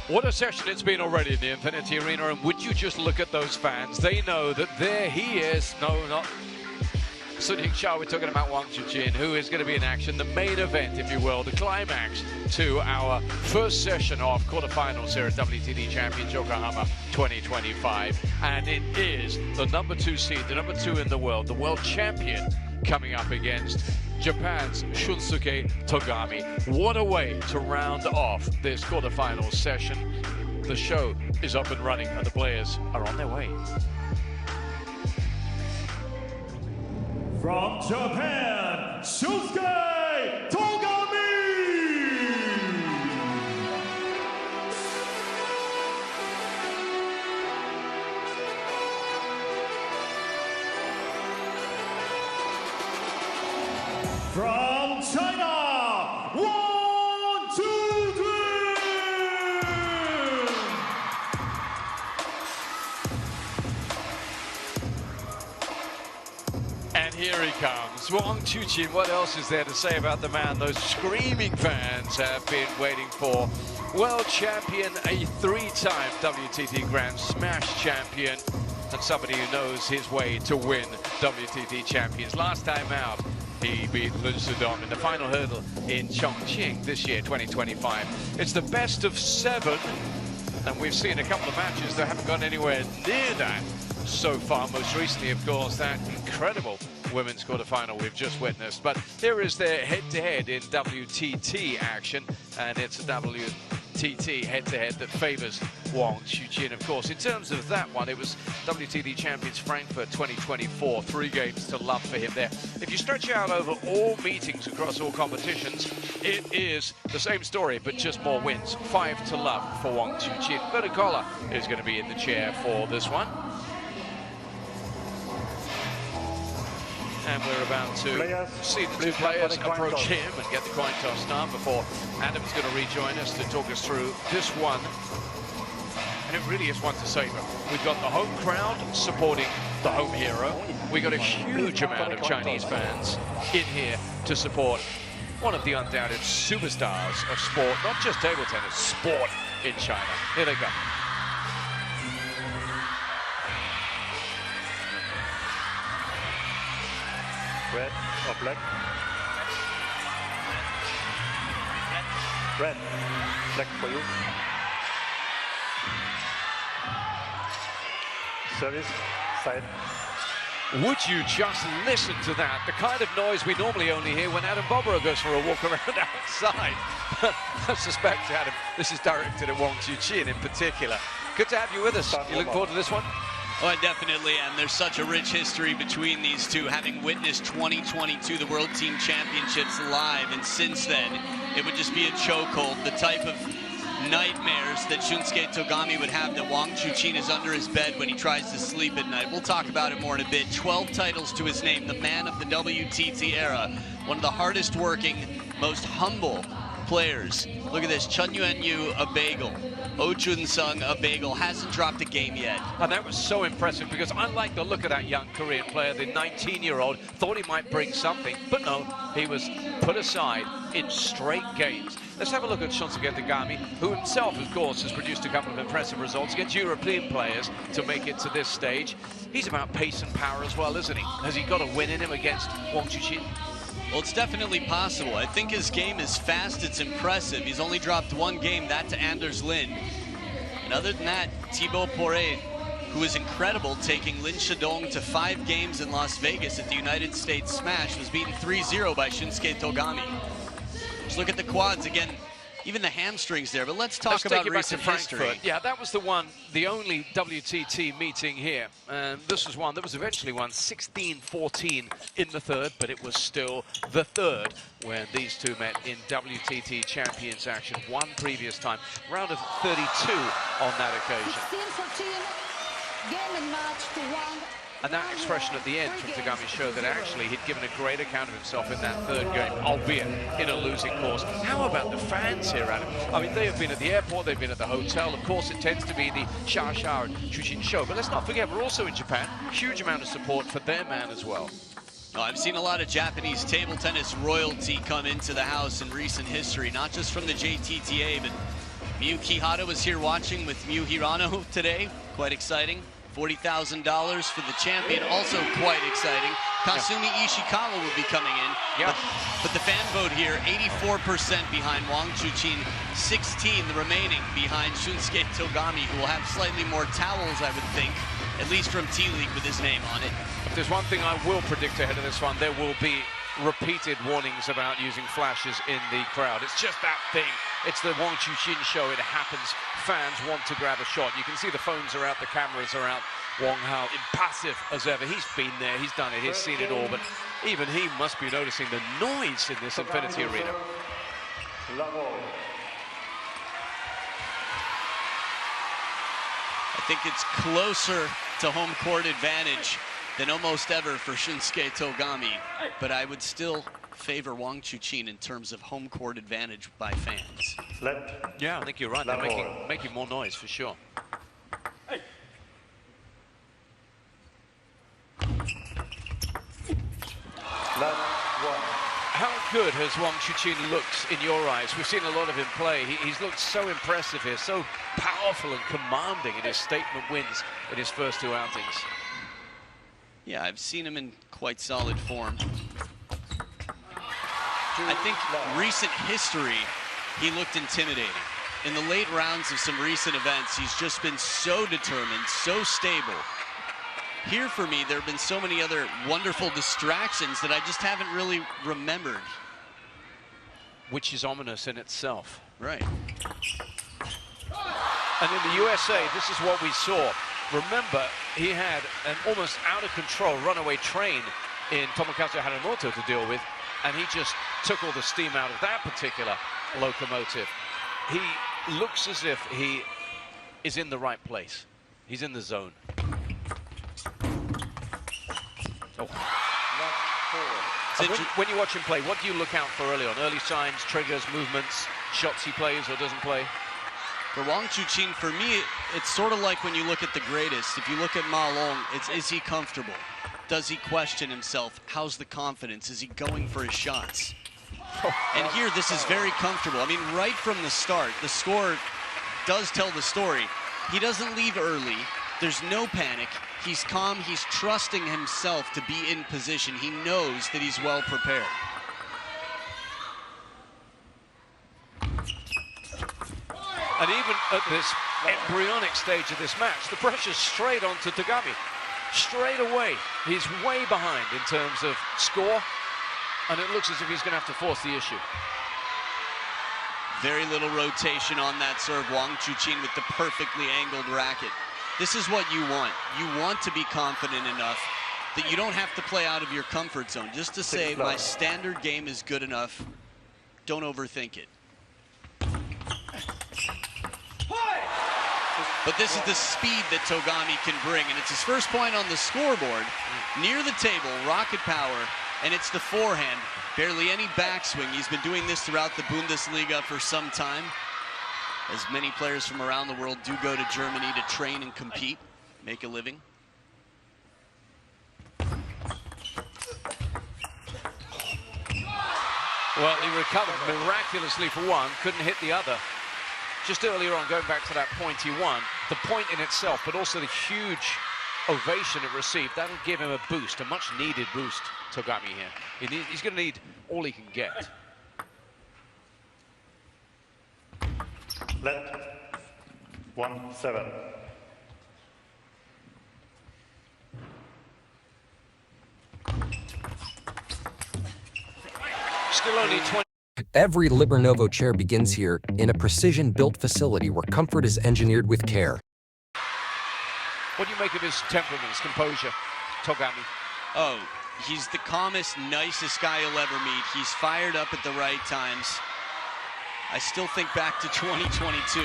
What a session it's been already in the Infinity Arena, and would you just look at those fans? They know that there he is. No, not Sun Ying-Shao. We're talking about Wang Chuqin, who is going to be in action. The main event, if you will, the climax to our first session of quarterfinals here at WTT Champions Yokohama 2025. And it is the #2 seed, the #2 in the world champion, coming up against Japan's Shunsuke Togami. What a way to round off this quarterfinals session. The show is up and running and the players are on their way. From Japan, Shunsuke Togami! From China, 1, 2, 3! And here he comes, Wang Chuqin. What else is there to say about the man those screaming fans have been waiting for? World champion, a 3-time WTT Grand Smash champion, and somebody who knows his way to win WTT Champions. Last time out, he beat Shunsuke in the final hurdle in Chongqing this year, 2025. It's the best of 7, and we've seen a couple of matches that haven't gone anywhere near that so far. Most recently, of course, that incredible women's quarterfinal we've just witnessed. But here is their head-to-head in WTT action, and it's a WTT head-to-head that favors Wang Chuqin, of course. In terms of that one, it was WTT Champions Frankfurt 2024, 3 games to love for him there. If you stretch out over all meetings across all competitions, it is the same story, but just more wins. 5 to love for Wang Chuqin. Verticola is going to be in the chair for this one. And we're about to see the 2 players approach him and get the coin toss done before Adam's going to rejoin us to talk us through this one. And it really is one to savor. We've got the home crowd supporting the home hero. We've got a huge amount of Chinese fans in here to support one of the undoubted superstars of sport, not just table tennis, sport in China. Here they go. Red or black? Red. Black for you. Service. Side. Would you just listen to that? The kind of noise we normally only hear when Adam Bobrow goes for a walk around outside. I suspect, Adam, this is directed at Wang Chuqin in particular. Good to have you with us. You look forward to this one? Oh, I definitely am. There's such a rich history between these two, having witnessed 2022, the World Team Championships live, and since then, it would just be a chokehold. The type of nightmares that Shunsuke Togami would have, that Wang Chuqin is under his bed when he tries to sleep at night. We'll talk about it more in a bit. 12 titles to his name, the man of the WTT era, one of the hardest working, most humble players. Look at this, Chun Yuan-Yu, a bagel. Oh Jun-Sung, a bagel, hasn't dropped a game yet. And that was so impressive because I like the look of that young Korean player. The 19-year-old thought he might bring something, but no, he was put aside in straight games. Let's have a look at Shunsuke Togami, who himself, of course, has produced a couple of impressive results against European players to make it to this stage. He's about pace and power as well, isn't he? Has he got a win in him against Wang Chuqin? Well, it's definitely possible. I think his game is fast, it's impressive. He's only dropped 1 game, that to Anders Lind. And other than that, Thibaut Poret, who is incredible, taking Lin Shadong to 5 games in Las Vegas at the United States Smash, was beaten 3-0 by Shunsuke Togami. Just look at the quads again, even the hamstrings there, but let's talk about recent history. Yeah, that was the one, the only WTT meeting here. And this was one that was eventually won 16-14 in the 3rd, but it was still the 3rd when these two met in WTT Champions action. One previous time, round of 32 on that occasion. 16-14, game and match to Wang. And that expression at the end from Togami showed that actually he'd given a great account of himself in that 3rd game, albeit in a losing cause. How about the fans here, Adam? I mean, they have been at the airport, they've been at the hotel. Of course, it tends to be the Sha and Chuqin show. But let's not forget, we're also in Japan. Huge amount of support for their man as well. Oh, I've seen a lot of Japanese table tennis royalty come into the house in recent history, not just from the JTTA, but Miyu Kihata was here watching with Miyu Hirano today. Quite exciting. $40,000 for the champion, also quite exciting. Kasumi Ishikawa will be coming in. Yeah. But the fan vote here, 84% behind Wang Chuqin, 16 the remaining behind Shunsuke Togami, who will have slightly more towels, I would think, at least from T-League with his name on it. If there's one thing I will predict ahead of this one, there will be repeated warnings about using flashes in the crowd. It's just that thing. It's the Wang Chuqin show. It happens. Fans want to grab a shot. You can see the phones are out, the cameras are out. Wang Hao, impassive as ever. He's been there, he's done it, he's seen it all, but even he must be noticing the noise in this Infinity Arena. I think it's closer to home court advantage than almost ever for Shunsuke Togami, but I would still favor Wang Chuqin in terms of home court advantage by fans. Yeah, I think you're right. They're making more noise for sure. How good has Wang Chuqin looked in your eyes? We've seen a lot of him play. He's looked so impressive here, so powerful and commanding in his statement wins in his first two outings. Yeah, I've seen him in quite solid form. I think recent history, he looked intimidating. In the late rounds of some recent events, he's just been so determined, so stable. Here for me, there have been so many other wonderful distractions that I just haven't really remembered. Which is ominous in itself. Right. And in the USA, this is what we saw. Remember, he had an almost out-of-control runaway train in Tomokazu Haramoto to deal with, and he just took all the steam out of that particular locomotive. He looks as if he is in the right place. He's in the zone. Oh. When you watch him play, what do you look out for early on? Early signs, triggers, movements, shots he plays or doesn't play? For Wang Chuqin, for me, it's sort of like when you look at the greatest. If you look at Ma Long, it's is he comfortable? Does he question himself? How's the confidence? Is he going for his shots? And here, this is very comfortable. I mean, right from the start, the score does tell the story. He doesn't leave early. There's no panic. He's calm. He's trusting himself to be in position. He knows that he's well prepared. And even at this embryonic stage of this match, the pressure's straight onto Togami. Straight away, he's way behind in terms of score, and it looks as if he's going to have to force the issue. Very little rotation on that serve. Wang Chuqin with the perfectly angled racket. This is what you want. You want to be confident enough that you don't have to play out of your comfort zone. Just to say, my standard game is good enough. Don't overthink it. But this is the speed that Togami can bring, and it's his first point on the scoreboard. Near the table, rocket power, and it's the forehand. Barely any backswing. He's been doing this throughout the Bundesliga for some time, as many players from around the world do go to Germany to train and compete, make a living. Well, he recovered miraculously for one, couldn't hit the other. Just earlier on, going back to that point he won, the point in itself, but also the huge ovation it received, that'll give him a boost, a much-needed boost, Togami here. He's going to need all he can get. Left 1-7. Still only 20. Every Libernovo chair begins here in a precision-built facility where comfort is engineered with care. What do you make of his temperament, his composure, Togami? Oh, he's the calmest, nicest guy you'll ever meet. He's fired up at the right times. I still think back to 2022.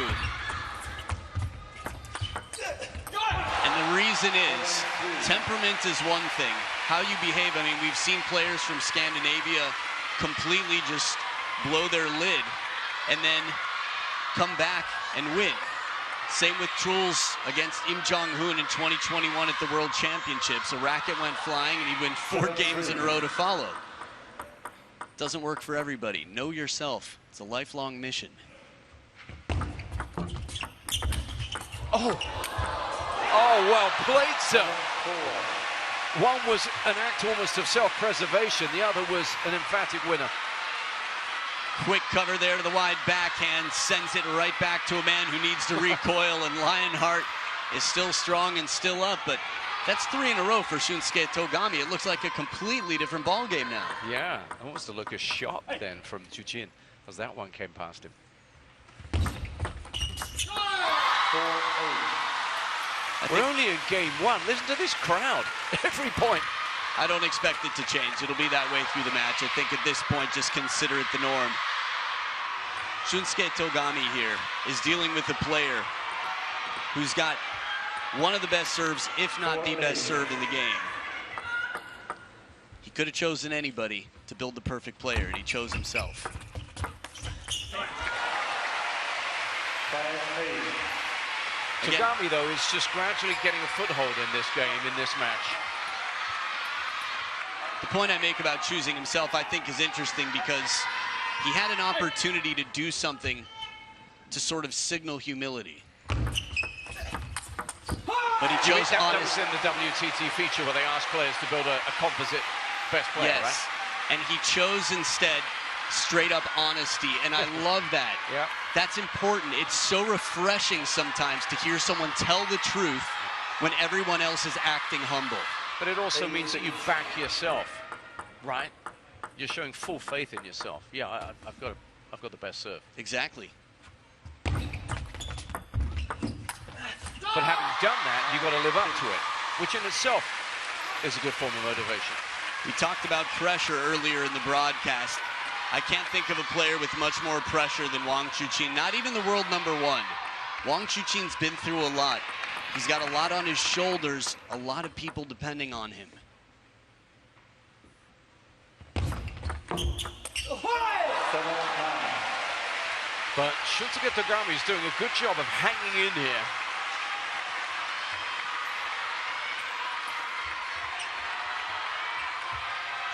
And the reason is, temperament is one thing. How you behave, I mean, we've seen players from Scandinavia completely just blow their lid and then come back and win. Same with Truls against Im Jong-hoon in 2021 at the World Championships. A racket went flying and he'd win 4 games in a row to follow. Doesn't work for everybody. Know yourself. It's a lifelong mission. Oh, well played, sir. One was an act almost of self-preservation. The other was an emphatic winner. Quick cover there to the wide backhand, sends it right back to a man who needs to recoil, and Lionheart is still strong and still up, but that's 3 in a row for Shunsuke Togami. It looks like a completely different ball game now. Yeah, almost to look a shot then from Chuqin, as that one came past him. We're only in game 1. Listen to this crowd. Every point. I don't expect it to change. It'll be that way through the match. I think at this point, just consider it the norm. Shunsuke Togami here is dealing with a player who's got one of the best serves, if not the best serve in the game. He could have chosen anybody to build the perfect player, and he chose himself. Togami, though, is just gradually getting a foothold in this game, in this match. The point I make about choosing himself, I think, is interesting because he had an opportunity to do something to sort of signal humility. But he chose that was in the WTT feature where they asked players to build a composite best player, yes. Right? And he chose instead straight up honesty, and I love that. Yeah. That's important. It's so refreshing sometimes to hear someone tell the truth when everyone else is acting humble. But it also means that you back yourself, right? You're showing full faith in yourself. Yeah, I've got the best serve. Exactly. But having done that, you've got to live up to it, which in itself is a good form of motivation. We talked about pressure earlier in the broadcast. I can't think of a player with much more pressure than Wang Chuqin, not even the world #1. Wang Chuqin's been through a lot. He's got a lot on his shoulders, a lot of people depending on him. But Shunsuke Togami is doing a good job of hanging in here.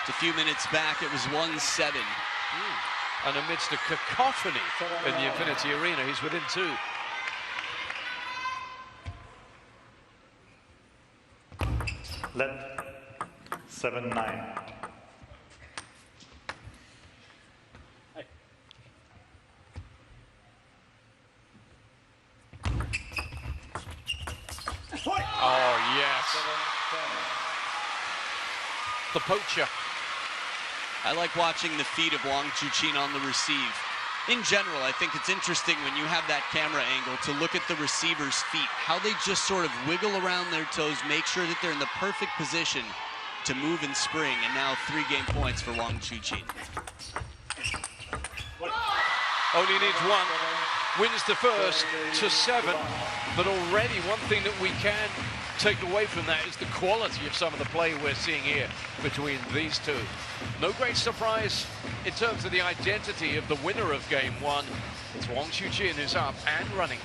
Just a few minutes back, it was 1-7. And amidst a cacophony in the Infinity Arena, he's within 2. Let 7-9. Oh, yes. The poacher. I like watching the feet of Wang Chuqin on the receive. In general, I think it's interesting when you have that camera angle to look at the receiver's feet, how they just sort of wiggle around their toes, make sure that they're in the perfect position to move and spring. And now 3 game points for Wang Chuqin. Only needs 1. Wins the first to 7. But already one thing that we can take away from that is the quality of some of the play we're seeing here between these two. No great surprise in terms of the identity of the winner of game 1. It's Wang Chuqin who's up and running.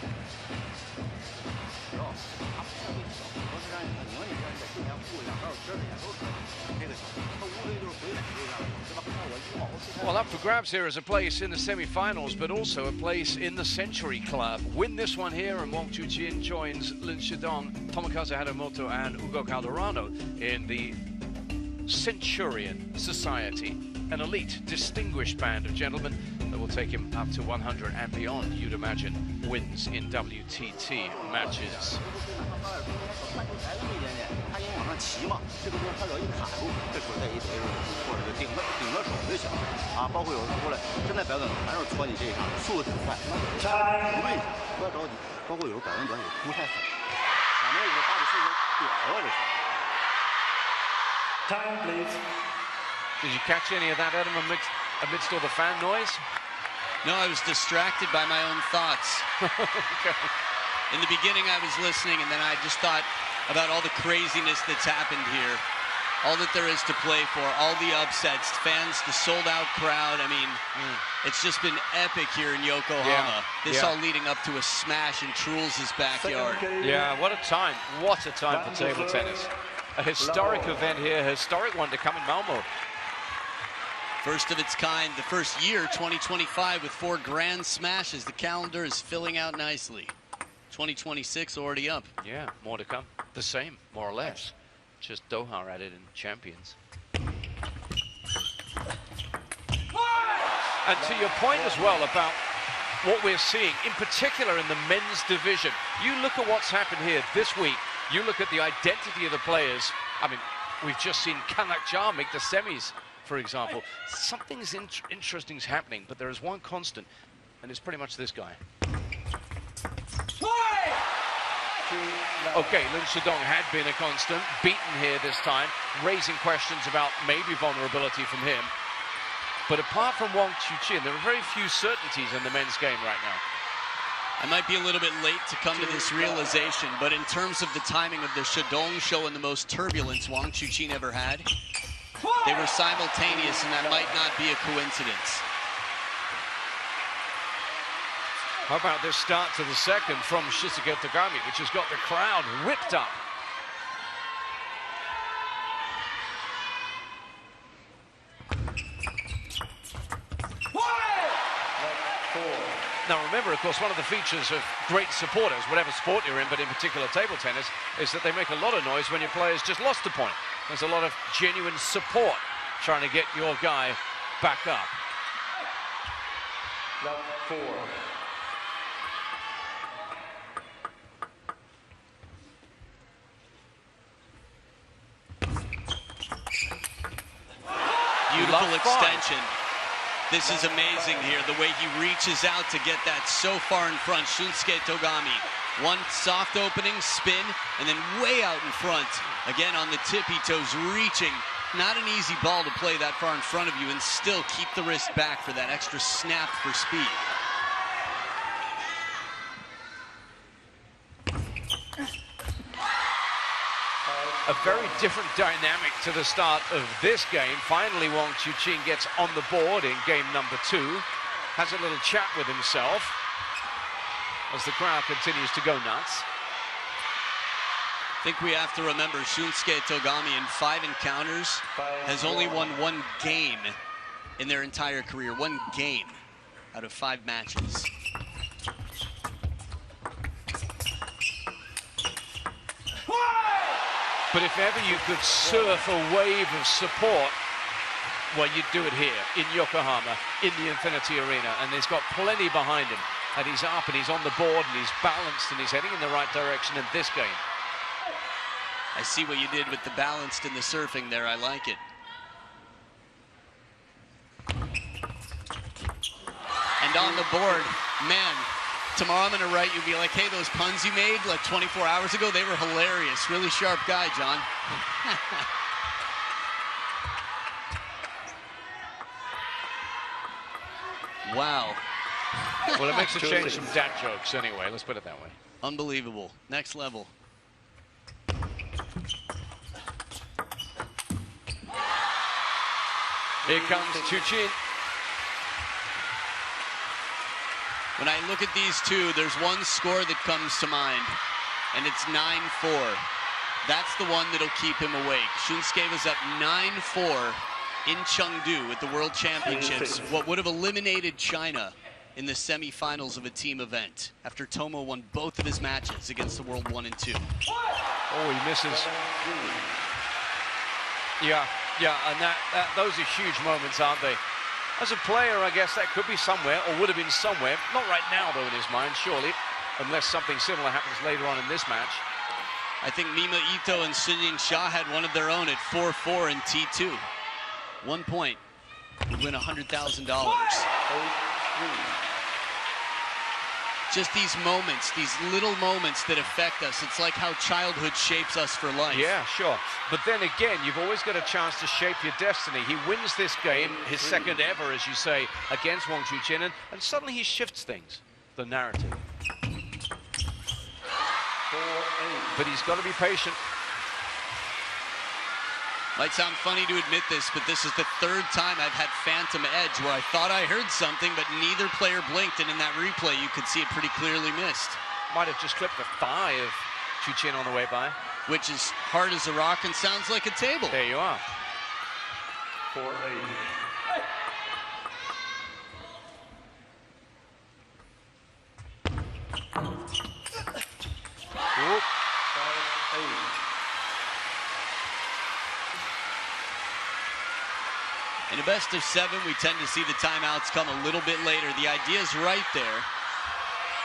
Well, up for grabs here is a place in the semi-finals, but also a place in the Century Club. Win this one here, and Wang Chuqin joins Lin Shidong, Tomokazu Hadamoto, and Ugo Calderano in the Centurion Society, an elite, distinguished band of gentlemen that will take him up to 100 and beyond, you'd imagine, wins in WTT matches. Time, please. Did you catch any of that, Adam, amidst all the fan noise? No, I was distracted by my own thoughts. Okay. In the beginning, I was listening, and then I just thought about all the craziness that's happened here, all that there is to play for, all the upsets, fans, the sold-out crowd. I mean, it's just been epic here in Yokohama. Yeah. This all leading up to a smash in Truls' backyard. Yeah, what a time. What a time for table tennis. A historic event here, a historic one to come in Malmo. First of its kind, the first year, 2025, with 4 grand smashes. The calendar is filling out nicely. 2026 already up. Yeah, more to come. The same, more or less. Just Doha added in champions. And to your point as well about what we're seeing, in particular in the men's division, you look at what's happened here this week, you look at the identity of the players. I mean, we've just seen Kanakjar make the semis, for example. Something's interesting's happening, but there is one constant, and it's pretty much this guy. Okay, Lin Shudong had been a constant, beaten here this time, raising questions about maybe vulnerability from him. But apart from Wang Chuqin, there are very few certainties in the men's game right now. I might be a little bit late to come to this realization, but in terms of the timing of the Shudong show and the most turbulence Wang Chuqin ever had, they were simultaneous, and that might not be a coincidence. How about this start to the second from Shunsuke Togami, which has got the crowd whipped up. Now remember, of course, one of the features of great supporters, whatever sport you're in, but in particular table tennis, is that they make a lot of noise when your player's just lost a point. There's a lot of genuine support trying to get your guy back up. Love 4. Beautiful extension. This is amazing here, the way he reaches out to get that so far in front. Shunsuke Togami, one soft opening, spin, and then way out in front. Again, on the tippy toes, reaching. Not an easy ball to play that far in front of you and still keep the wrist back for that extra snap for speed. A very different dynamic to the start of this game. Finally, Wang Chuqin gets on the board in game number 2. Has a little chat with himself as the crowd continues to go nuts. I think we have to remember Shunsuke Togami in 5 encounters has only won 1 game in their entire career. 1 game out of 5 matches. But if ever you could surf a wave of support, well, you'd do it here in Yokohama, in the Infinity Arena, and he's got plenty behind him. And he's up and he's on the board and he's balanced and he's heading in the right direction in this game. I see what you did with the balanced and the surfing there. I like it. And on the board, man, tomorrow I'm going to write you and be like, hey, those puns you made like 24 hours ago, they were hilarious. Really sharp guy, John. Wow. Well, it makes a change from dad jokes anyway. Let's put it that way. Unbelievable. Next level. Here comes Chuqin. When I look at these two, there's one score that comes to mind, and it's 9-4. That's the one that'll keep him awake. Shunsuke was up 9-4 in Chengdu at the World Championships, what would have eliminated China in the semifinals of a team event after Tomo won both of his matches against the World 1 and 2. Oh, he misses. Yeah, and those are huge moments, aren't they? As a player, I guess that could be somewhere, or would have been somewhere. Not right now, though, in his mind, surely, unless something similar happens later on in this match. I think Mima Ito and Sunyin Sha had one of their own at 4-4 in T2. 1 point would win $100,000. Just these moments, these little moments that affect us. It's like how childhood shapes us for life. Yeah, sure. But then again, you've always got a chance to shape your destiny. He wins this game, his second ever, as you say, against Wang Chuqin, and suddenly he shifts things, the narrative. But he's got to be patient. Might sound funny to admit this, but this is the 3rd time I've had phantom edge where I thought I heard something, but neither player blinked, and in that replay, you could see it pretty clearly missed. Might have just clipped the thigh of Chuqin on the way by. Which is hard as a rock and sounds like a table. There you are. 4-8. best of 7, we tend to see the timeouts come a little bit later. The idea is right there.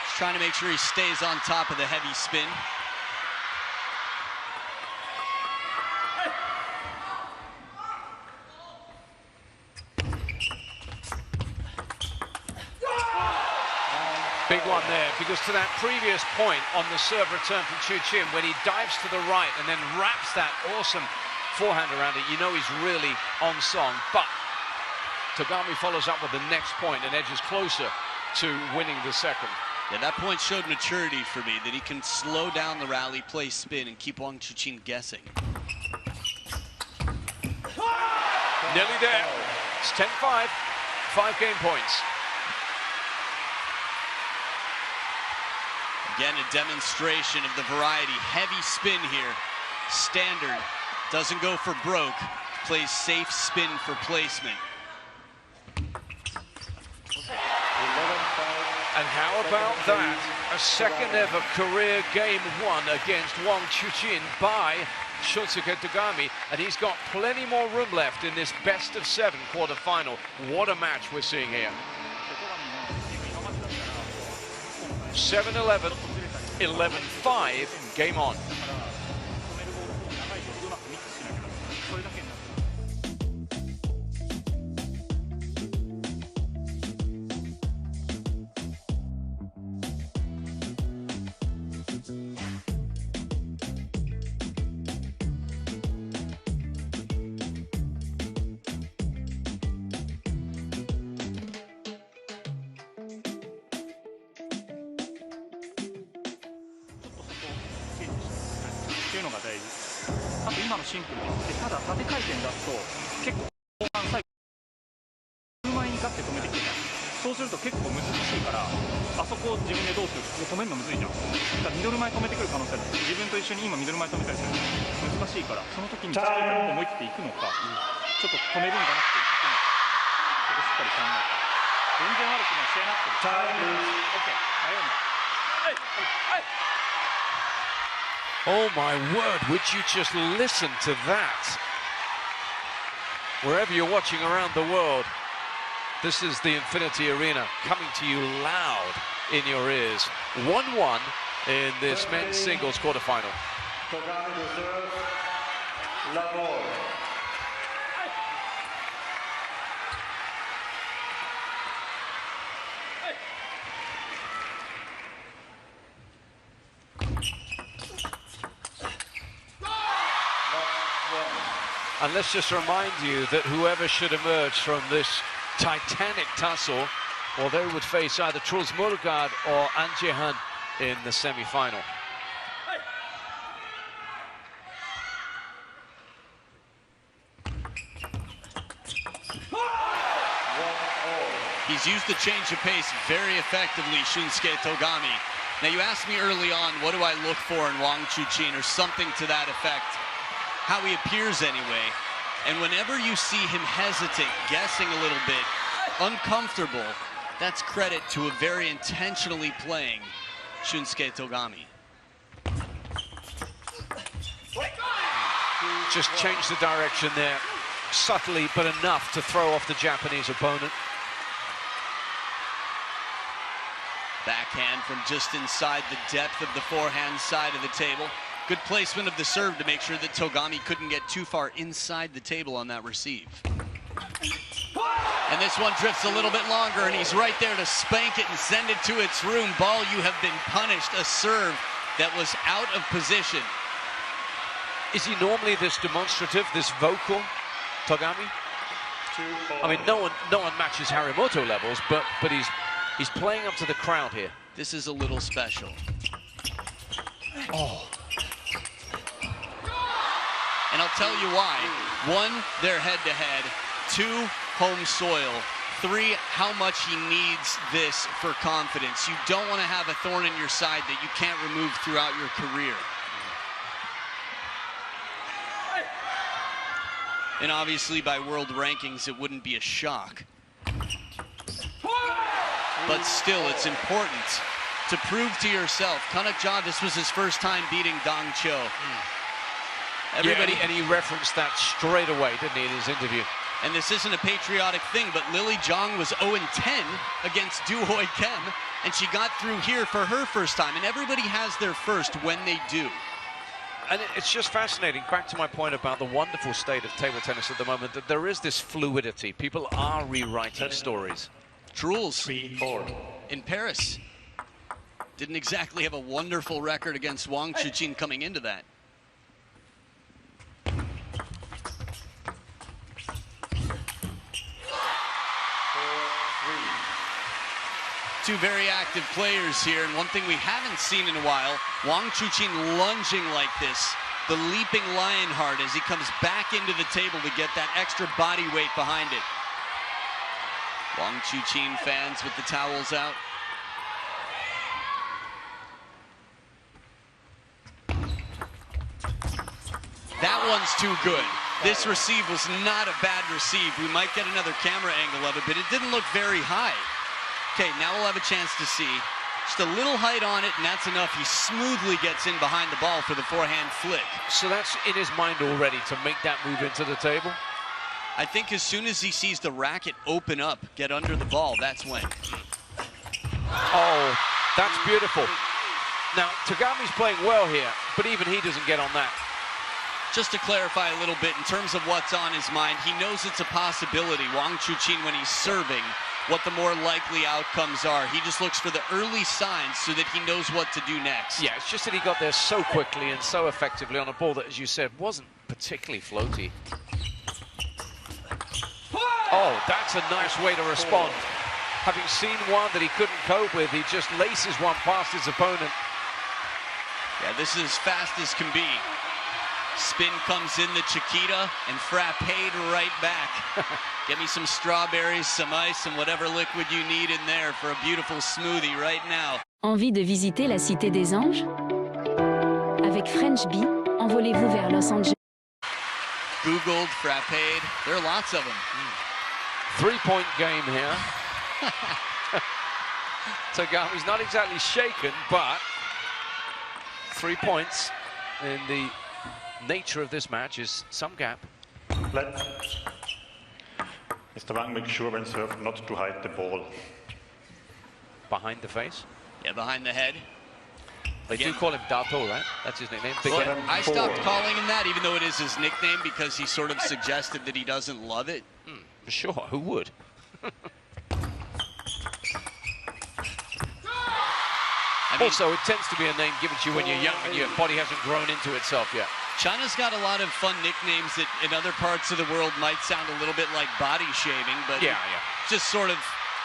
Just trying to make sure he stays on top of the heavy spin. Big one there, because to that previous point on the serve return from Chuqin, when he dives to the right and then wraps that awesome forehand around it, you know he's really on song. But Togami follows up with the next point and edges closer to winning the second. Yeah, that point showed maturity for me, that he can slow down the rally, play spin, and keep Wang Chuqin guessing. Nearly there. It's 10-5, 5 game points. Again, a demonstration of the variety. Heavy spin here. Standard. Doesn't go for broke. Plays safe spin for placement. And how about that? A second ever career game won against Wang Chuqin by Shunsuke Togami. And he's got plenty more room left in this best of 7 quarterfinal. What a match we're seeing here. 7-11, 11-5, game on. Oh my word, would you just listen to that? Wherever you're watching around the world, this is the Infinity Arena coming to you loud in your ears. 1-1 in this men's singles quarterfinal. And let's just remind you that whoever should emerge from this titanic tussle, well, they would face either Truls Murgaard or An Jae-han in the semi-final. He's used the change of pace very effectively, Shunsuke Togami. Now, you asked me early on, what do I look for in Wang Chuqin, or something to that effect? How he appears anyway. And whenever you see him hesitant, guessing a little bit, uncomfortable, that's credit to a very intentionally playing Shunsuke Togami. Just change the direction there, subtly, but enough to throw off the Japanese opponent. Backhand from just inside the depth of the forehand side of the table. Good placement of the serve to make sure that Togami couldn't get too far inside the table on that receive. And this one drifts a little bit longer, and he's right there to spank it and send it to its room. Ball, you have been punished. A serve that was out of position. Is he normally this demonstrative, this vocal, Togami? I mean, no one matches Harimoto levels, but he's playing up to the crowd here. This is a little special. Oh. And I'll tell you why. 1, they're head-to-head. 2, home soil. 3, how much he needs this for confidence. You don't want to have a thorn in your side that you can't remove throughout your career. And obviously, by world rankings, it wouldn't be a shock. But still, it's important to prove to yourself. Kanakja, this was his first time beating Dong Cho. Everybody, and he referenced that straight away, didn't he, in his interview? And this isn't a patriotic thing, but Lily Zhang was 0-10 against Du Hoi Kim, and she got through here for her first time. And everybody has their first when they do. And it's just fascinating, back to my point about the wonderful state of table tennis at the moment, that there is this fluidity. People are rewriting stories. Truls in Paris didn't exactly have a wonderful record against Wang Chuqin coming into that. Two very active players here, and one thing we haven't seen in a while, Wang Chuqin lunging like this, the leaping Lionheart as he comes back into the table to get that extra body weight behind it. Wang Chuqin fans with the towels out. That one's too good. This receive was not a bad receive. We might get another camera angle of it, but it didn't look very high. Okay, now we'll have a chance to see. Just a little height on it, and that's enough. He smoothly gets in behind the ball for the forehand flick. So that's in his mind already to make that move into the table? I think as soon as he sees the racket open up, get under the ball, that's when. Oh, that's beautiful. Now, Togami's playing well here, but even he doesn't get on that. Just to clarify a little bit, in terms of what's on his mind, he knows it's a possibility. Wang Chuqin, when he's serving, what the more likely outcomes are. He just looks for the early signs so that he knows what to do next. Yeah, it's just that he got there so quickly and so effectively on a ball that, as you said, wasn't particularly floaty. Oh, that's a nice way to respond. Having seen one that he couldn't cope with, he just laces one past his opponent. Yeah, this is as fast as can be. Spin comes in the Chiquita and frappéed right back. Get me some strawberries, some ice, and whatever liquid you need in there for a beautiful smoothie right now. Envie de visiter la Cité des Anges? Avec French Bee, envolez-vous vers Los Angeles. Googled, frappéed, there are lots of them. Three-point game here. Togami's not exactly shaken, but 3 points in the nature of this match is some gap. Let Mr. Wang make sure when served not to hide the ball. Behind the face? Yeah, behind the head. They do call him Dato, right? That's his nickname. Big Well, head. I stopped calling him that, even though it is his nickname, because he sort of suggested that he doesn't love it. For sure, who would? Also, it tends to be a name given to you when you're young and your body hasn't grown into itself yet. China's got a lot of fun nicknames that in other parts of the world might sound a little bit like body shaving, but just sort of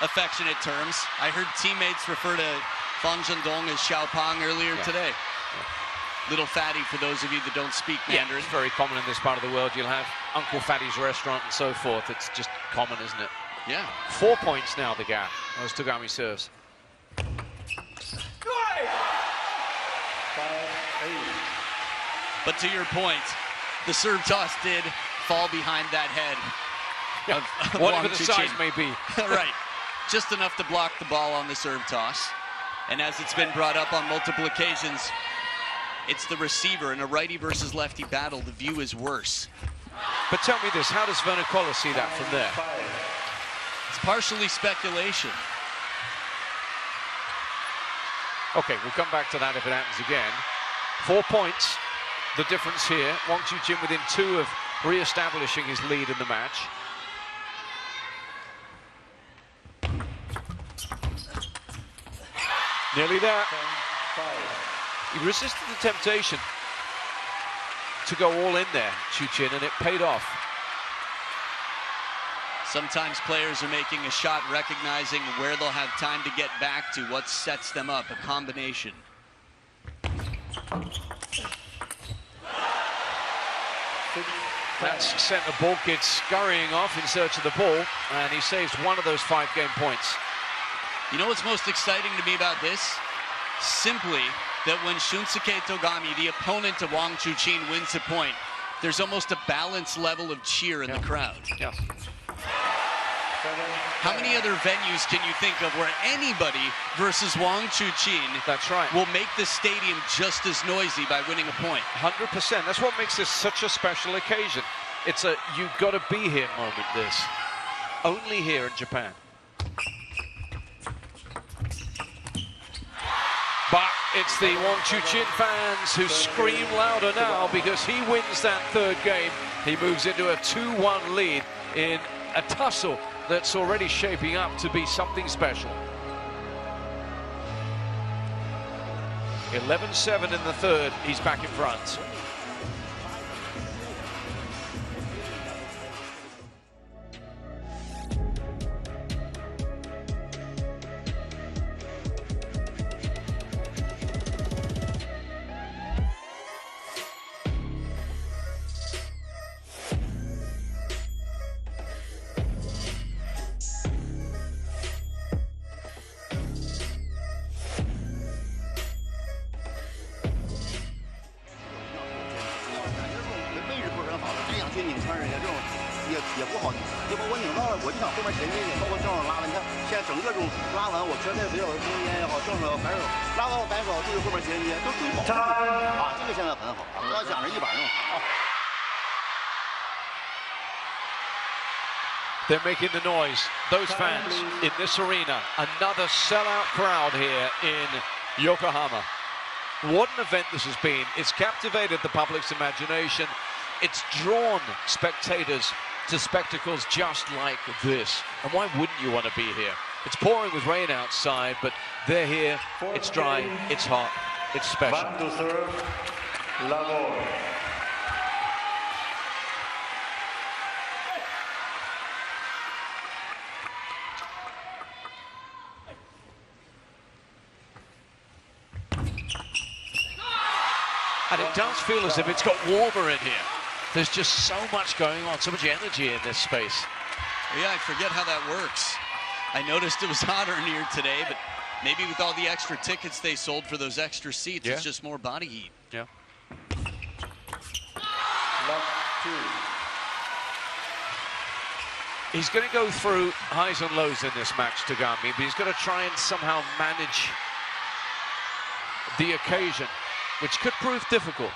affectionate terms. I heard teammates refer to Fang Zhendong as Xiaopang earlier today. Little Fatty for those of you that don't speak Mandarin. It's very common in this part of the world. You'll have Uncle Fatty's restaurant and so forth. It's just common, isn't it? Yeah. 4 points now, the gap, as Togami serves. But to your point, the serve toss did fall behind that head of whatever Wang the Chuqin. size may be. Right. Just enough to block the ball on the serve toss. And as it's been brought up on multiple occasions, it's the receiver in a righty versus lefty battle. The view is worse. But tell me this, how does Werner Koller see that from there? It's partially speculation. Okay, we'll come back to that if it happens again. 4 points, the difference here. Wang Chuqin within 2 of re-establishing his lead in the match. Nearly there. He resisted the temptation to go all in there, Chuqin, and it paid off. Sometimes players are making a shot recognizing where they'll have time to get back to, what sets them up, a combination. That's sent the ball kid scurrying off in search of the ball, and he saves one of those 5 game points. You know what's most exciting to me about this? Simply that when Shunsuke Togami, the opponent of Wang Chuqin, wins a point, there's almost a balanced level of cheer in the crowd. Yeah. How many other venues can you think of where anybody versus Wang Chuqin That's right. will make the stadium just as noisy by winning a point? 100%. That's what makes this such a special occasion. It's a you gotta be here moment, this. Only here in Japan. But it's the Wang Chuqin fans who scream louder now because he wins that third game. He moves into a 2-1 lead in a tussle that's already shaping up to be something special. 11-7 in the third, he's back in front. They're making the noise, those fans in this arena. Another sellout crowd here in Yokohama. What an event this has been. It's captivated the public's imagination. It's drawn spectators to spectacles just like this. And why wouldn't you want to be here? It's pouring with rain outside, but they're here. It's dry, it's hot, it's special. Back to serve, Lavore. And it does feel as if it's got warmer in here. There's just so much going on, so much energy in this space. Yeah, I forget how that works. I noticed it was hotter in here today, but maybe with all the extra tickets they sold for those extra seats, it's just more body heat. Yeah. He's going to go through highs and lows in this match, Togami, but he's going to try and somehow manage the occasion, which could prove difficult.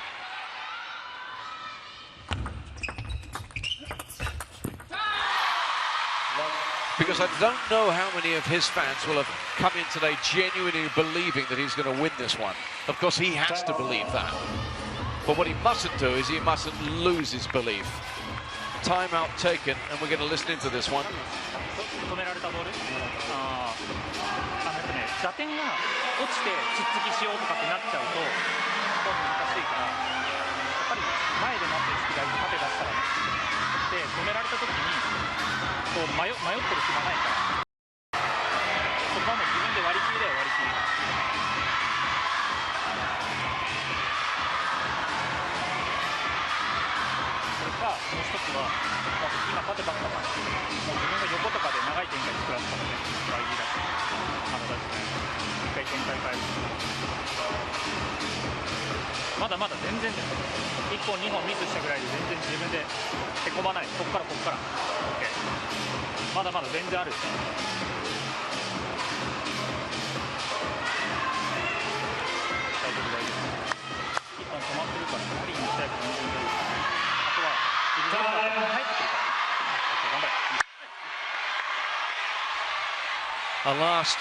Because I don't know how many of his fans will have come in today genuinely believing that he's going to win this one. Of course, he has to believe that. But what he mustn't do is he mustn't lose his belief. Timeout taken, and we're going to listen into this one. 打点が落ちて突っつきしようとかってなっちゃうと難しいからやっぱり前で待ってる隙が縦出したらねで止められた時にこう迷ってる暇ないからそこはもう自分で割り切りだよ割り切りそれかもう一つは今縦ばっかだもう自分が横とかで長い展開作らせたらね割り切りだし一回展開変えるまだまだ全然だよ1本2本ミスしたぐらいで全然自分でへこまないこっから OK まだまだ全然ある大丈夫大丈夫一本止まってるからラリーにしたいから全然大丈夫あとは自分が入ってくるから頑張れ A last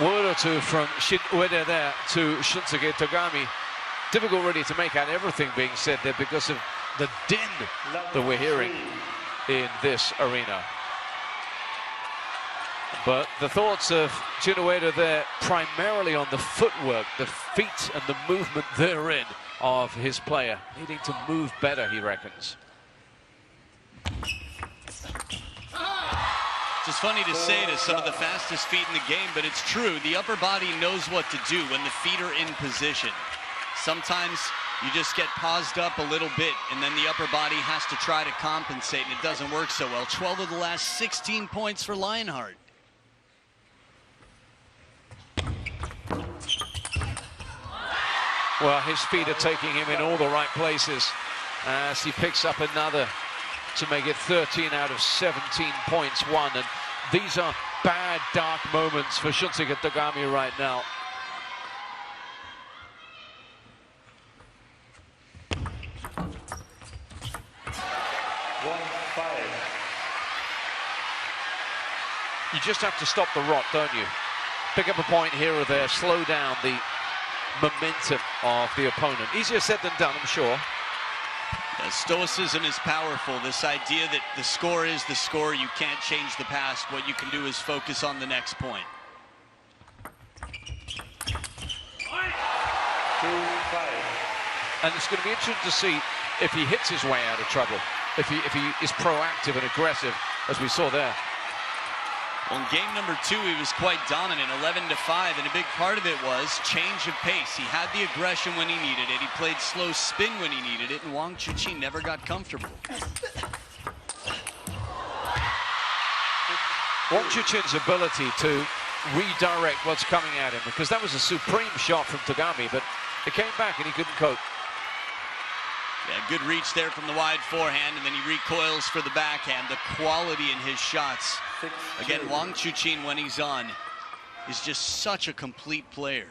word or two from Ueda there to Shunsuke Togami. Difficult really to make out everything being said there because of the din that we're hearing in this arena. But the thoughts of Ueda there primarily on the footwork, the feet and the movement therein of his player. Needing to move better, he reckons. It's funny to say it as some of the fastest feet in the game, but it's true. The upper body knows what to do when the feet are in position. Sometimes you just get paused up a little bit, and then the upper body has to try to compensate, and it doesn't work so well. 12 of the last 16 points for Lionheart. Well, his feet are taking him in all the right places as he picks up another to make it 13 out of 17 points won. And these are bad, dark moments for Shunsuke Togami right now. You just have to stop the rot, don't you? Pick up a point here or there, slow down the momentum of the opponent. Easier said than done, I'm sure. Yeah, stoicism is powerful. This idea that the score is the score, you can't change the past. What you can do is focus on the next point. 2-5. And it's going to be interesting to see if he hits his way out of trouble, if he is proactive and aggressive, as we saw there. Well, in game number 2, he was quite dominant, 11-5, and a big part of it was change of pace. He had the aggression when he needed it. He played slow spin when he needed it, and Wang Chuqin never got comfortable. Wang Chuqin's ability to redirect what's coming at him, because that was a supreme shot from Togami, but it came back and he couldn't cope. Yeah, good reach there from the wide forehand, and then he recoils for the backhand. The quality in his shots. Again, Wang Chuqin, when he's on, is just such a complete player.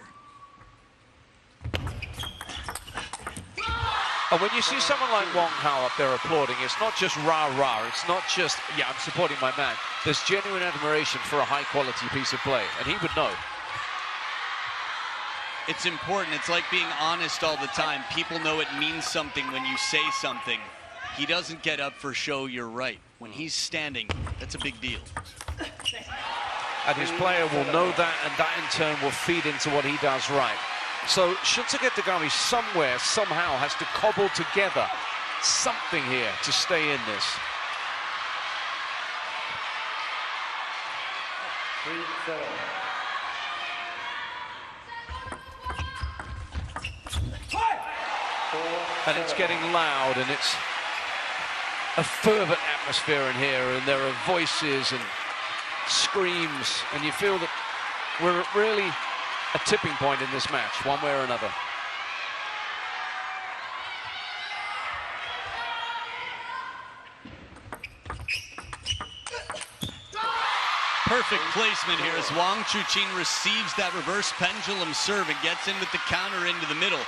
And when you see someone like Wang Hao up there applauding, it's not just rah-rah. It's not just, yeah, I'm supporting my man. There's genuine admiration for a high-quality piece of play, and he would know. It's important. It's like being honest all the time. People know it means something when you say something. He doesn't get up for show, you're right. When he's standing, that's a big deal. And his player will know that, and that in turn will feed into what he does right. So Shunsuke Togami somewhere, somehow has to cobble together something here to stay in this. 3-7. And it's getting loud, and it's a fervent atmosphere in here, and there are voices and screams, and you feel that we're really a tipping point in this match, one way or another. Perfect placement here as Wang Chuqin receives that reverse pendulum serve and gets in with the counter into the middle.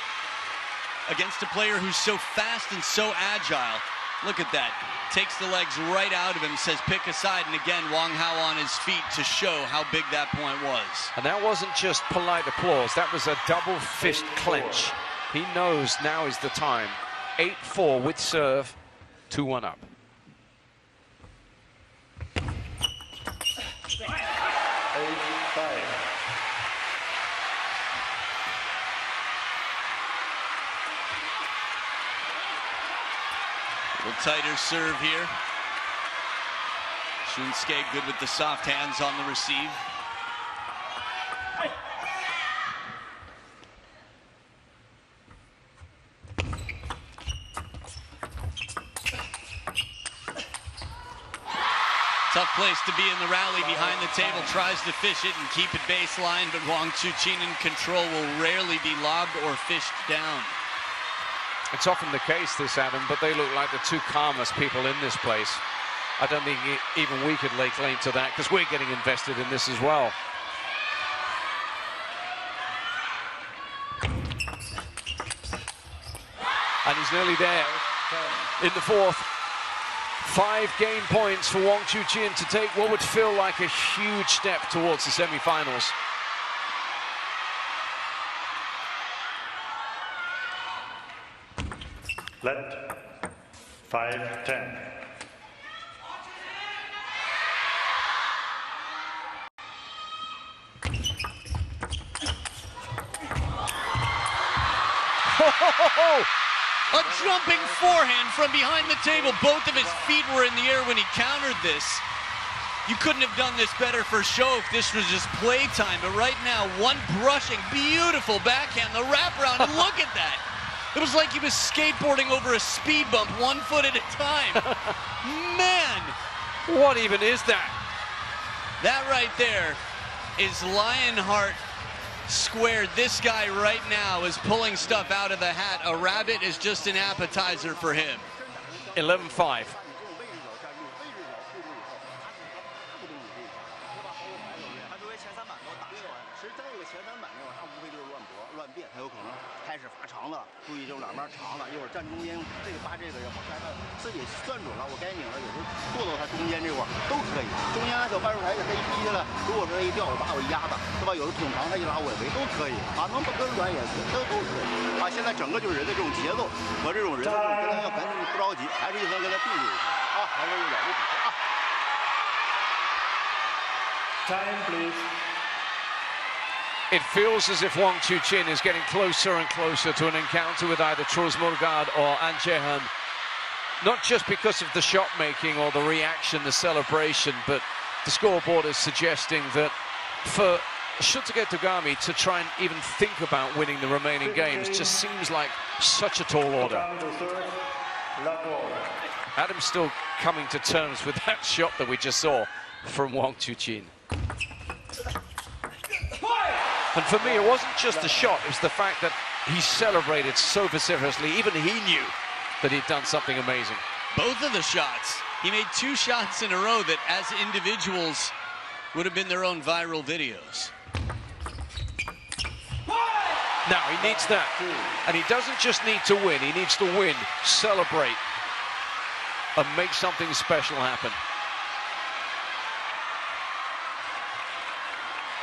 Against a player who's so fast and so agile. Look at that. Takes the legs right out of him, says pick a side, and again, Wang Hao on his feet to show how big that point was. And that wasn't just polite applause, that was a double fist clench. He knows now is the time. 8-4 with serve, 2-1 up. A little tighter serve here. Shunsuke good with the soft hands on the receive. Tough place to be in the rally behind the table. Tries to fish it and keep it baseline, but Wang Chuqin in control will rarely be lobbed or fished down. It's often the case, this, Adam, but they look like the two calmest people in this place. I don't think even we could lay claim to that, because we're getting invested in this as well. And he's nearly there in the fourth. 5 game points for Wang Chuqin to take what would feel like a huge step towards the semi-finals. Let 5-10. A jumping forehand from behind the table. Both of his feet were in the air when he countered this. You couldn't have done this better for show if this was just playtime, but right now, one brushing, beautiful backhand, the wraparound, and look at that. It was like he was skateboarding over a speed bump, 1 foot at a time. Man! What even is that? That right there is Lionheart squared. This guy right now is pulling stuff out of the hat. A rabbit is just an appetizer for him. 11-5. 开始发长了，注意这种两边长了，一会儿站中间，这个发这个要往下看，自己算准了，我该拧了，有时候剁到它中间这块都可以。中间小半路台它一低下来，如果说一掉，我把我一压的，是吧？有的挺长，它一拉我也没都可以啊，能不跟软也都可以啊。现在整个就是人的这种节奏和这种人的这种跟他要赶紧不着急，还是一分跟他定住啊，还是有点不符啊。Time, please. It feels as if Wang Chuqin is getting closer and closer to an encounter with either Trosmorgard or An Jae-hun. Not just because of the shot making or the reaction, the celebration, but the scoreboard is suggesting that for Shunsuke Togami to try and even think about winning the remaining games just seems like such a tall order. Adam's still coming to terms with that shot that we just saw from Wang Chuqin. And for me, it wasn't just the shot, it was the fact that he celebrated so vociferously. Even he knew that he'd done something amazing. Both of the shots. He made 2 shots in a row that, as individuals, would have been their own viral videos. Now, he needs that. And he doesn't just need to win, he needs to win, celebrate, and make something special happen.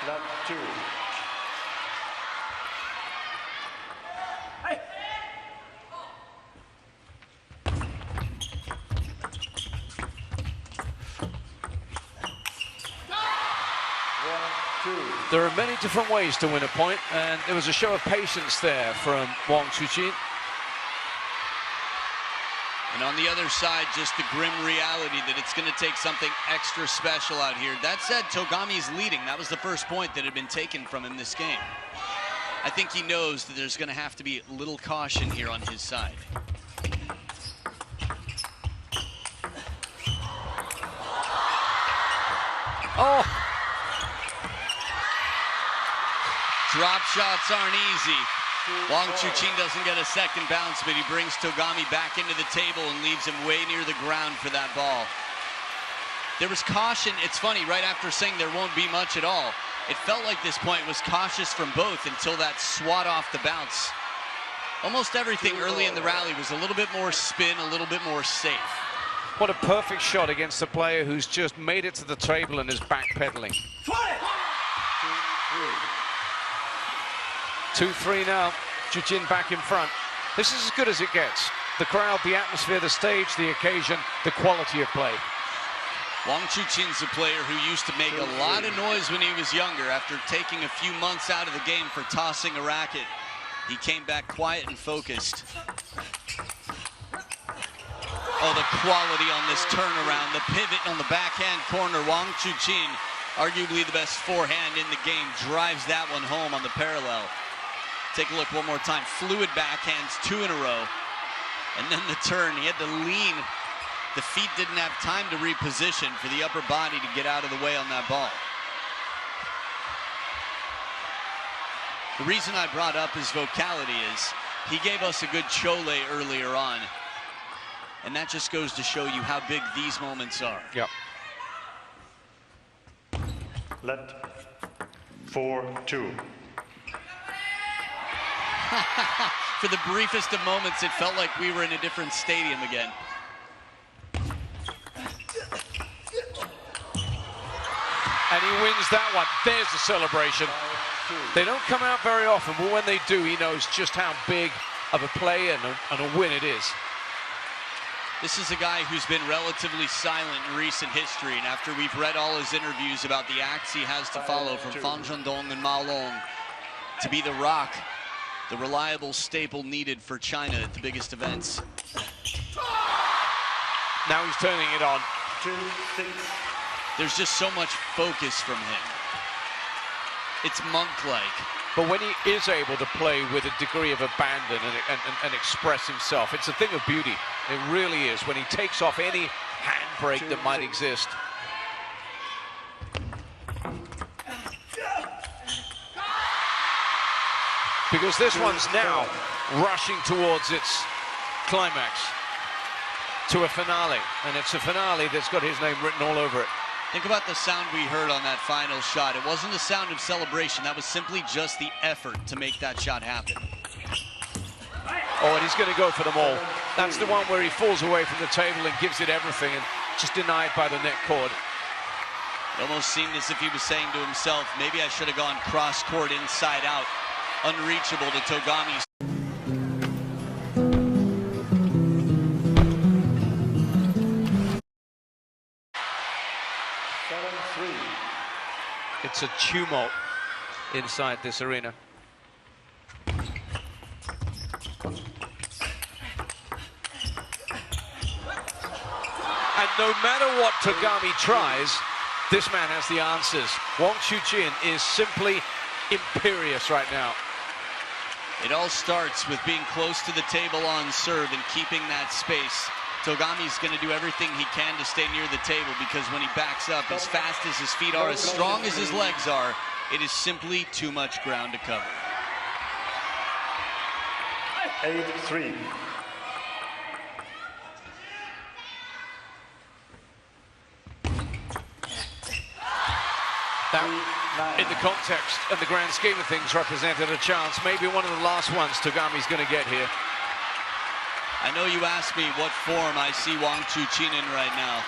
Left 2. There are many different ways to win a point, and there was a show of patience there from Wang Chuqin. And on the other side, just the grim reality that it's going to take something extra special out here. That said, Togami's leading. That was the first point that had been taken from him this game. I think he knows that there's going to have to be a little caution here on his side. Oh! Drop shots aren't easy. Wang Chuqin doesn't get a second bounce, but he brings Togami back into the table and leaves him way near the ground for that ball. There was caution. It's funny, right after saying there won't be much at all, it felt like this point was cautious from both until that swat off the bounce. Almost everything early in the rally was a little bit more spin, a little bit more safe. What a perfect shot against a player who's just made it to the table and is backpedaling. 2-3 now, Chuqin back in front. This is as good as it gets. The crowd, the atmosphere, the stage, the occasion, the quality of play. Wang Chuqin's a player who used to make a lot of noise when he was younger. After taking a few months out of the game for tossing a racket, he came back quiet and focused. Oh, the quality on this turnaround, the pivot on the backhand corner. Wang Chuqin, arguably the best forehand in the game, drives that one home on the parallel. Take a look one more time. Fluid backhands, 2 in a row. And then the turn, he had to lean. The feet didn't have time to reposition for the upper body to get out of the way on that ball. The reason I brought up his vocality is he gave us a good chole earlier on. And that just goes to show you how big these moments are. Yep. Let 4-2. For the briefest of moments, it felt like we were in a different stadium again. And he wins that one. There's the celebration. They don't come out very often, but when they do, he knows just how big of a play and a win it is. This is a guy who's been relatively silent in recent history, and after we've read all his interviews about the acts he has to follow from Fan Zhendong and Ma Long to be the rock, the reliable staple needed for China at the biggest events. Now he's turning it on. 2-6. There's just so much focus from him. It's monk-like. But when he is able to play with a degree of abandon and express himself, it's a thing of beauty. It really is. When he takes off any handbrake that might exist. Because this one's now rushing towards its climax, to a finale. And it's a finale that's got his name written all over it. Think about the sound we heard on that final shot. It wasn't a sound of celebration. That was simply just the effort to make that shot happen. Oh, and he's going to go for them all. That's the one where he falls away from the table and gives it everything, and just denied by the net cord. It almost seemed as if he was saying to himself, maybe I should have gone cross-court inside out, unreachable to Togami. It's a tumult inside this arena. And no matter what Togami tries, this man has the answers. Wang Chuqin is simply imperious right now. It all starts with being close to the table on serve and keeping that space. Togami's going to do everything he can to stay near the table, because when he backs up, as fast as his feet are, as strong as his legs are, it is simply too much ground to cover. 8-3. That, in the context and the grand scheme of things, represented a chance, maybe one of the last ones Togami's going to get here. I know you asked me what form I see Wang Chuqin in right now,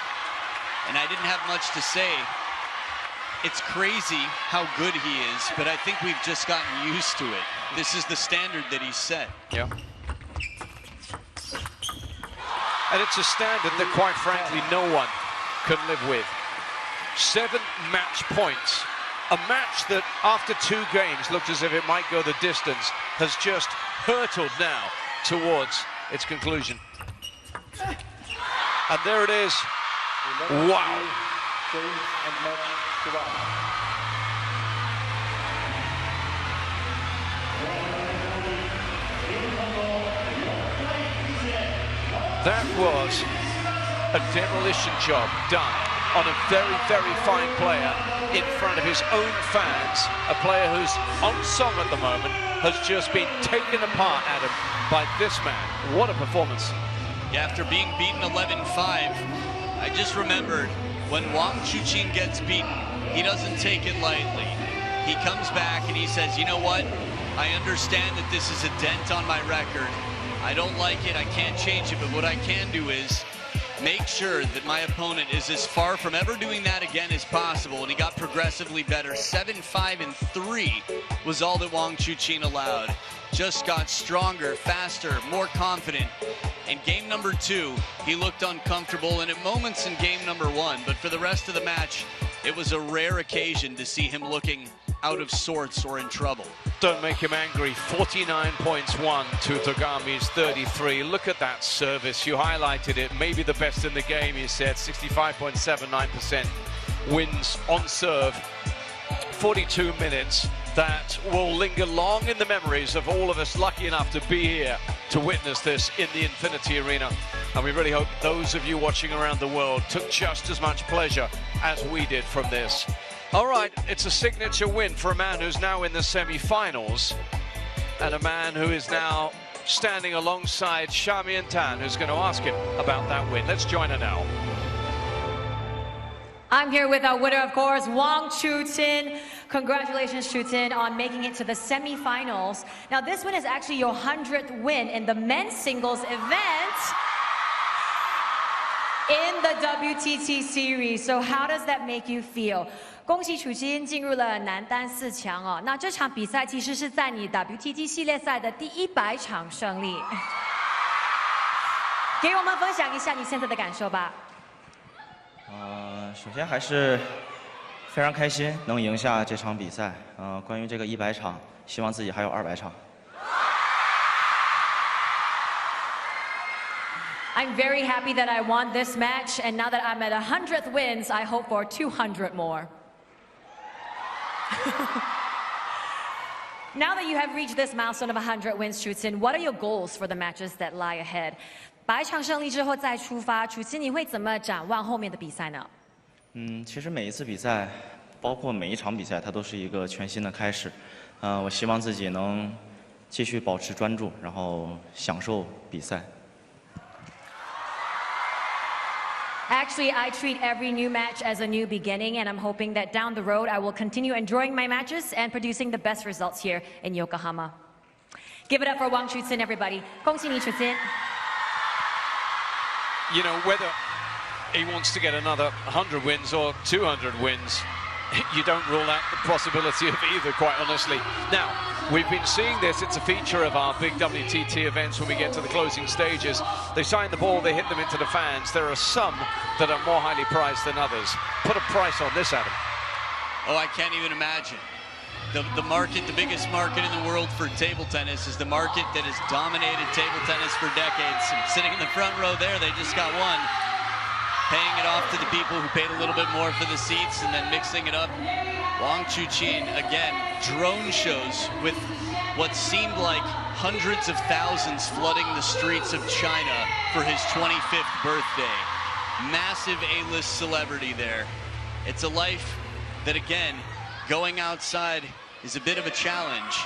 and I didn't have much to say. It's crazy how good he is, but I think we've just gotten used to it. This is the standard that he's set. Yeah. And it's a standard that, quite frankly, no one can live with. 7 match points. A match that, after 2 games, looked as if it might go the distance, has just hurtled now towards its conclusion. And there it is. Wow. That was a demolition job done on a very, very fine player in front of his own fans. A player who's on song at the moment has just been taken apart, Adam, by this man. What a performance. Yeah, after being beaten 11-5, I just remembered when Wang Chuqin gets beaten, he doesn't take it lightly. He comes back and he says, you know what? I understand that this is a dent on my record. I don't like it, I can't change it, but what I can do is make sure that my opponent is as far from ever doing that again as possible, and he got progressively better. 7-5-3 was all that Wang Chuqin allowed. Just got stronger, faster, more confident. In game number 2, he looked uncomfortable, and at moments in game number 1, but for the rest of the match, it was a rare occasion to see him looking out of sorts or in trouble. Don't make him angry. 49 points won to Togami's 33. Look at that service. You highlighted it. Maybe the best in the game, he said. 65.79% wins on serve. 42 minutes. That will linger long in the memories of all of us lucky enough to be here to witness this in the Infinity Arena. And we really hope those of you watching around the world took just as much pleasure as we did from this. All right, it's a signature win for a man who's now in the semi-finals, and a man who is now standing alongside Xiaomi Tan, who's going to ask him about that win. Let's join her now. I'm here with our winner, of course, Wang Chuqin. Congratulations, Chuqin, on making it to the semi-finals. Now, this win is actually your 100th win in the men's singles event in the WTT series. So how does that make you feel? 恭喜楚金进入了男单4强哦。那这场比赛其实是在你 WTT 系列赛的第100场胜利。给我们分享一下你现在的感受吧。首先还是非常开心能赢下这场比赛。关于这个100场，希望自己还有200场。 I'm very happy that I won this match, and now that I'm at 100th wins, I hope for 200 more. Now that you have reached this milestone of 100 wins, Chuqin, what are your goals for the matches that lie ahead? 100场胜利之后再出发，楚金你会怎么展望后面的比赛呢？其实每一次比赛，包括每一场比赛，它都是一个全新的开始。我希望自己能继续保持专注，然后享受比赛。 Actually, I treat every new match as a new beginning, and I'm hoping that down the road I will continue enjoying my matches and producing the best results here in Yokohama. Give it up for Wang Chuqin, everybody. 恭喜你Chuqin. You know, whether he wants to get another 100 wins or 200 wins, you don't rule out the possibility of either, quite honestly. Now, we've been seeing this. It's a feature of our big WTT events when we get to the closing stages. They sign the ball, they hit them into the fans. There are some that are more highly priced than others. Put a price on this, Adam. Oh, I can't even imagine. The market, the biggest market in the world for table tennis is the market that has dominated table tennis for decades. And sitting in the front row there, they just got one. Paying it off to the people who paid a little bit more for the seats and then mixing it up. Wang Chuqin, again, drone shows with what seemed like hundreds of thousands flooding the streets of China for his 25th birthday. Massive A-list celebrity there. It's a life that, again, going outside is a bit of a challenge.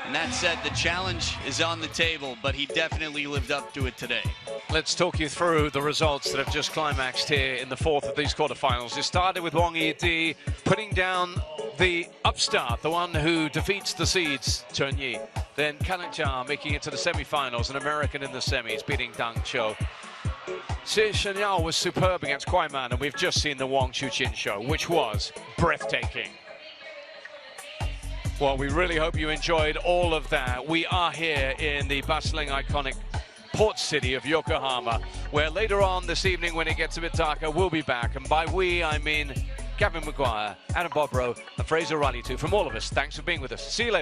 And that said, the challenge is on the table, but he definitely lived up to it today. Let's talk you through the results that have just climaxed here in the fourth of these quarterfinals. It started with Wang Yi putting down the upstart, the one who defeats the seeds, Chen Yi. Then Kanajia making it to the semi-finals, an American in the semis, beating Dang Cho. Xie Shenyao was superb against Kwaiman, and we've just seen the Wang Chuqin show, which was breathtaking. Well, we really hope you enjoyed all of that. We are here in the bustling, iconic port city of Yokohama, where later on this evening, when it gets a bit darker, we'll be back. And by we, I mean Gavin Maguire, Adam Bobrow, and Fraser Riley too. From all of us, thanks for being with us. See you later.